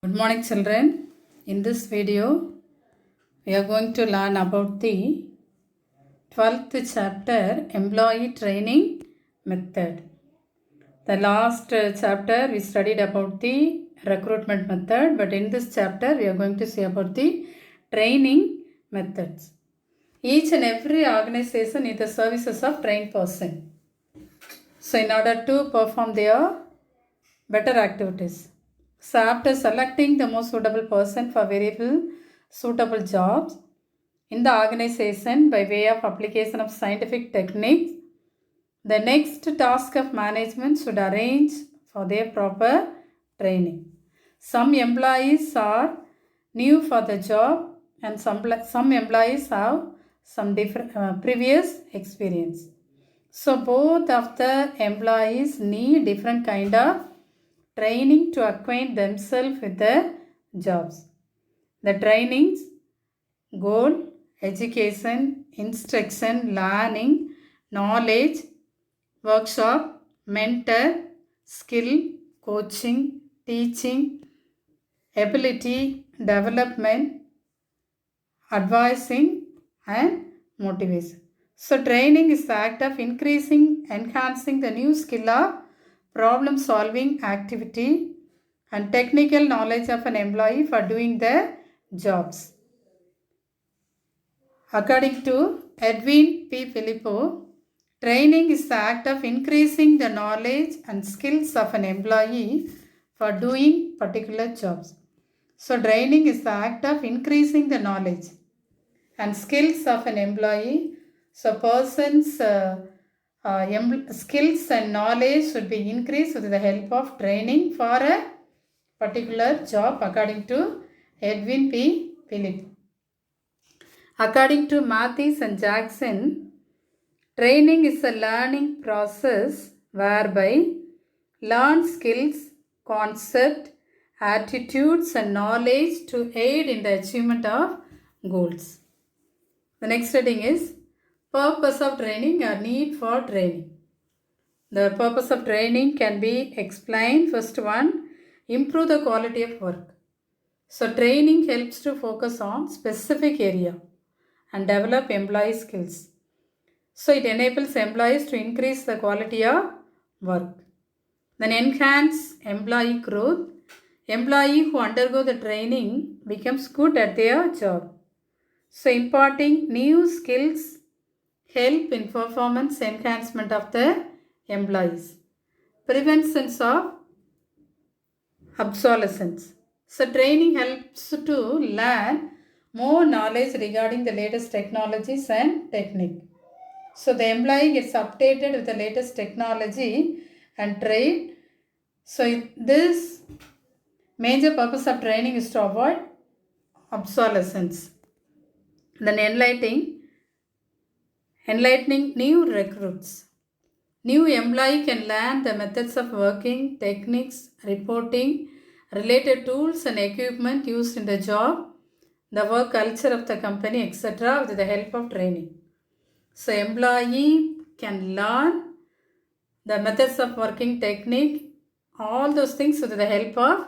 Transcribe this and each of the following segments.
Good morning children. In this video, we are going to learn about the 12th chapter, Employee Training Method. The last chapter we studied about the recruitment method, but in this chapter we are going to see about the training methods. Each and every organization needs the services of trained person. So in order to perform their better activities. So after selecting the most suitable person for variable suitable jobs in the organization by way of application of scientific techniques, the next task of management should arrange for their proper training. Some employees are new for the job and some employees have some different previous experience. So both of the employees need different kind of training to acquaint themselves with the jobs. The trainings, goal, education, instruction, learning, knowledge, workshop, mentor, skill, coaching, teaching, ability, development, advising, and motivation. So training is the act of enhancing the new skill of problem solving activity and technical knowledge of an employee for doing the jobs. According to Edwin P. Filippo, training is the act of increasing the knowledge and skills of an employee for doing particular jobs. So training is the act of increasing the knowledge and skills of an employee. So person's skills and knowledge should be increased with the help of training for a particular job according to Edwin P. Philip. According to Mathis and Jackson, training is a learning process whereby learn skills, concept, attitudes and knowledge to aid in the achievement of goals. The next heading is purpose of training or need for training. The purpose of training can be explained. First one, improve the quality of work. So training helps to focus on specific area and develop employee skills. So it enables employees to increase the quality of work. Then enhance employee growth. Employee who undergo the training becomes good at their job. So imparting new skills help in performance enhancement of the employees. Prevention of obsolescence. So training helps to learn more knowledge regarding the latest technologies and technique. So the employee gets updated with the latest technology and trade. So this major purpose of training is to avoid obsolescence. Then enlightening new recruits. New employee can learn the methods of working, techniques, reporting, related tools and equipment used in the job, the work culture of the company, etc. with the help of training. So employee can learn the methods of working, technique, all those things with the help of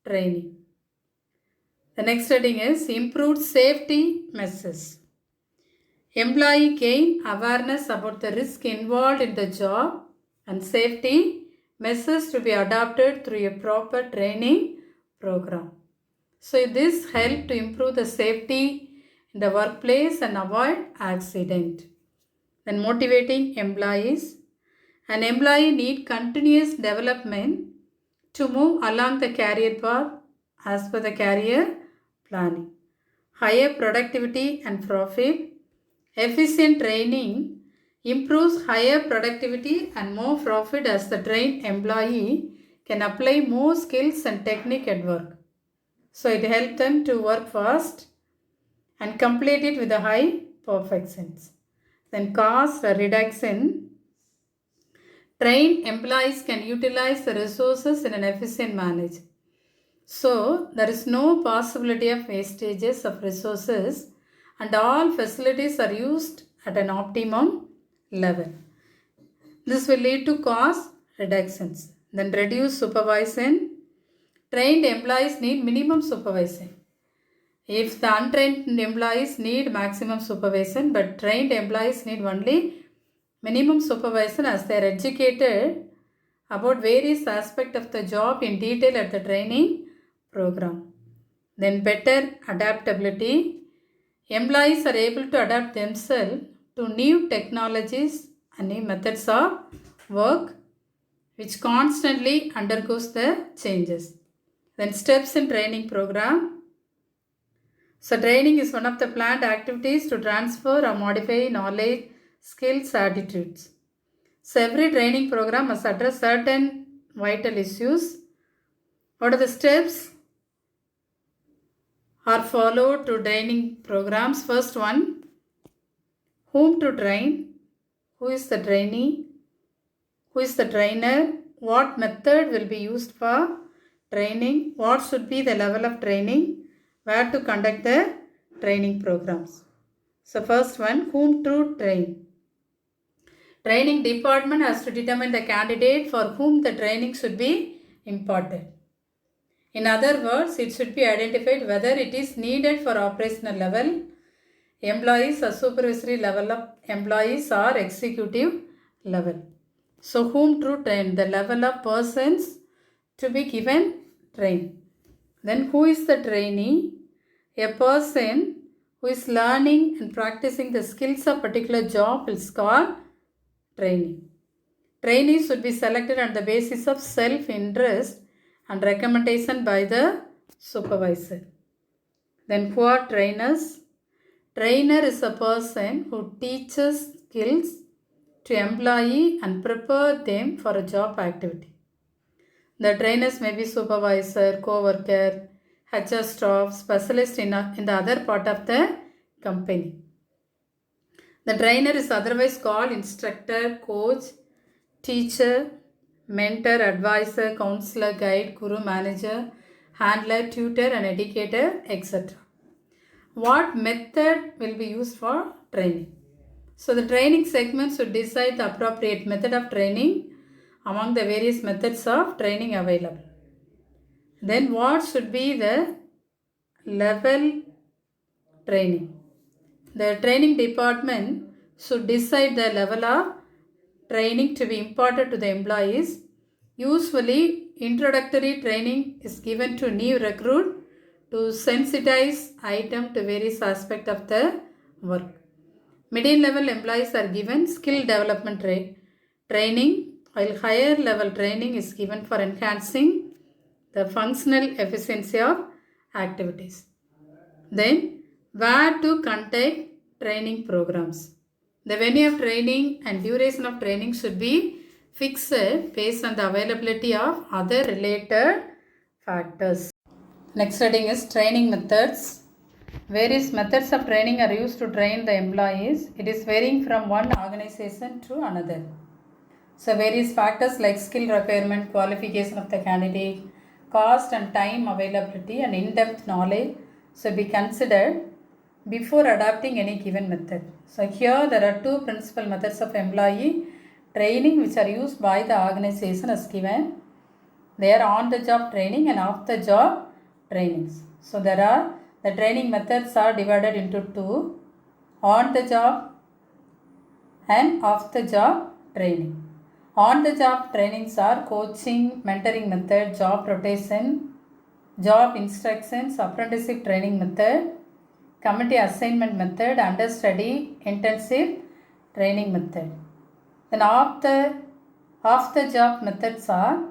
training. The next heading is improved safety measures. Employee gain awareness about the risk involved in the job and safety measures to be adopted through a proper training program. So this helps to improve the safety in the workplace and avoid accident. Then motivating employees. An employee needs continuous development to move along the career path as per the career planning. Higher productivity and profit. Efficient training improves higher productivity and more profit as the trained employee can apply more skills and technique at work. So it helps them to work fast and complete it with a high perfection. Then cost reduction. Trained employees can utilize the resources in an efficient manner. So there is no possibility of wastages of resources and all facilities are used at an optimum level. This will lead to cost reductions. Then reduce supervision. trained employees need minimum supervision. If the untrained employees need maximum supervision, but trained employees need only minimum supervision as they are educated about various aspects of the job in detail at the training program. Then better adaptability. Employees are able to adapt themselves to new technologies and new methods of work which constantly undergoes the changes. Then steps in training program. So training is one of the planned activities to transfer or modify knowledge, skills, attitudes. So every training program must address certain vital issues. What are the steps are followed to training programs? First one, whom to train, who is the trainee, who is the trainer, what method will be used for training, what should be the level of training, where to conduct the training programs. So first one, whom to train. Training department has to determine the candidate for whom the training should be imparted. In other words, it should be identified whether it is needed for operational level employees or supervisory level of employees or executive level. So whom to train? The level of persons to be given train. Then who is the trainee? A person who is learning and practicing the skills of particular job is called trainee. Trainees should be selected on the basis of self-interest and recommendation by the supervisor. Then who are trainers? Trainer is a person who teaches skills to employee and prepare them for a job activity. The trainers may be supervisor, co-worker, HR staff, specialist in the other part of the company. The trainer is otherwise called instructor, coach, teacher, mentor, advisor, counselor, guide, guru, manager, handler, tutor and educator, etc. What method will be used for training? So the training segment should decide the appropriate method of training among the various methods of training available. Then what should be the level training? The training department should decide the level of training to be imparted to the employees. Usually, introductory training is given to new recruit to sensitize item to various aspects of the work. Middle level employees are given skill development training, while higher level training is given for enhancing the functional efficiency of activities. Then, where to conduct training programs? The venue of training and duration of training should be fixed based on the availability of other related factors. Next heading is training methods. Various methods of training are used to train the employees. It is varying from one organization to another. So various factors like skill requirement, qualification of the candidate, cost and time availability and in-depth knowledge should be considered before adopting any given method. So here there are two principal methods of employee training which are used by the organization as given. They are on-the-job training and off-the-job trainings. So the training methods are divided into two, on-the-job and off-the-job training. On-the-job trainings are coaching, mentoring method, job rotation, job instructions, apprenticeship training method, committee assignment method, understudy, intensive training method. Then off-the-job methods are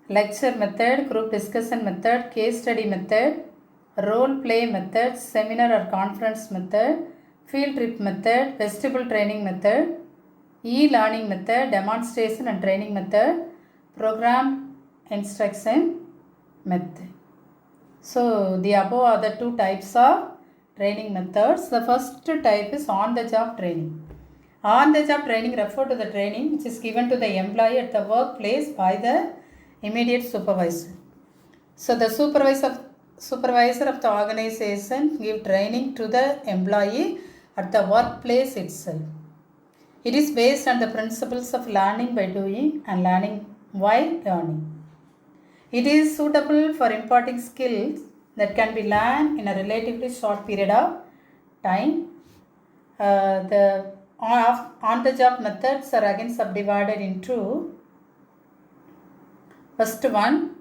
lecture method, group discussion method, case study method, role play method, seminar or conference method, field trip method, vestibule training method, e-learning method, demonstration and training method, program instruction method. So the above are the two types of training methods. The first type is on-the-job training. On-the-job training refers to the training which is given to the employee at the workplace by the immediate supervisor. So the supervisor of the organization give training to the employee at the workplace itself. It is based on the principles of learning by doing and learning while learning. It is suitable for imparting skills that can be learned in a relatively short period of time. The on-the-job methods are again subdivided into first one,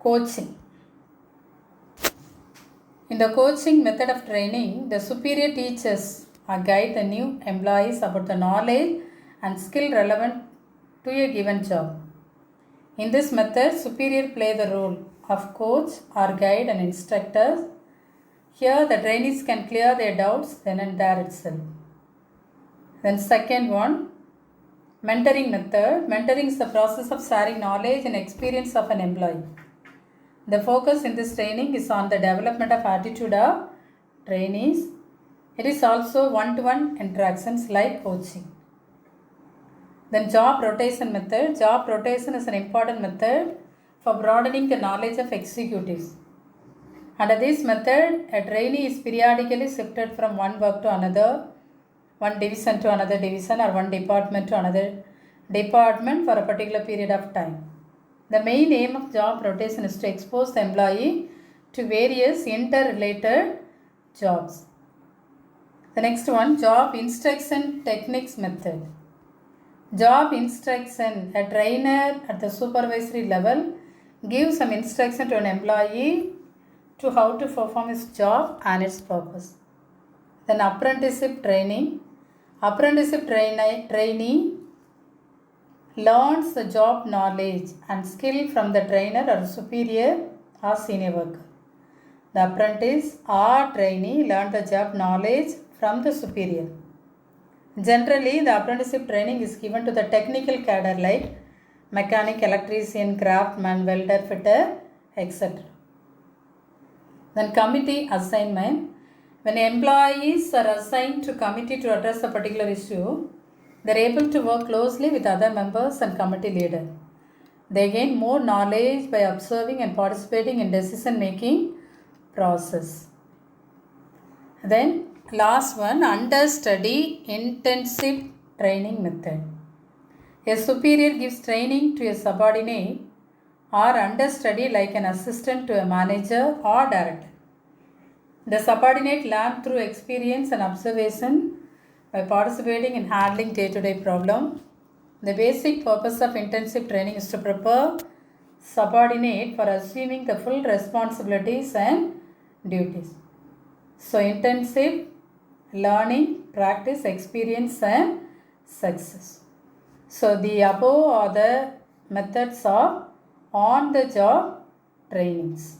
coaching. In the coaching method of training, the superior teaches or guide the new employees about the knowledge and skill relevant to a given job. In this method, superior play the role of coach or guide and instructors. Here, the trainees can clear their doubts then and there itself. Then second one, mentoring method. Mentoring is the process of sharing knowledge and experience of an employee. The focus in this training is on the development of attitude of trainees. It is also one-to-one interactions like coaching. Then job rotation method. Job rotation is an important method for broadening the knowledge of executives. Under this method, a trainee is periodically shifted from one work to another, one division to another division, or one department to another department for a particular period of time. The main aim of job rotation is to expose the employee to various interrelated jobs. The next one, job instruction techniques method. Job instruction, a trainer at the supervisory level gives some instruction to an employee to how to perform his job and its purpose. Then apprenticeship training. Apprenticeship trainee learns the job knowledge and skill from the trainer or superior or senior worker. The apprentice or trainee learns the job knowledge from the superior. Generally, the apprenticeship training is given to the technical cadre like mechanic, electrician, craftsman, welder, fitter, etc. Then committee assignment. When employees are assigned to committee to address a particular issue, they are able to work closely with other members and committee leader. They gain more knowledge by observing and participating in decision making process. Then last one, understudy intensive training method. A superior gives training to a subordinate or understudy like an assistant to a manager or director. The subordinate learns through experience and observation by participating in handling day-to-day problems. The basic purpose of intensive training is to prepare subordinate for assuming the full responsibilities and duties. So intensive learning, practice, experience and success. So the above are the methods of on-the-job trainings.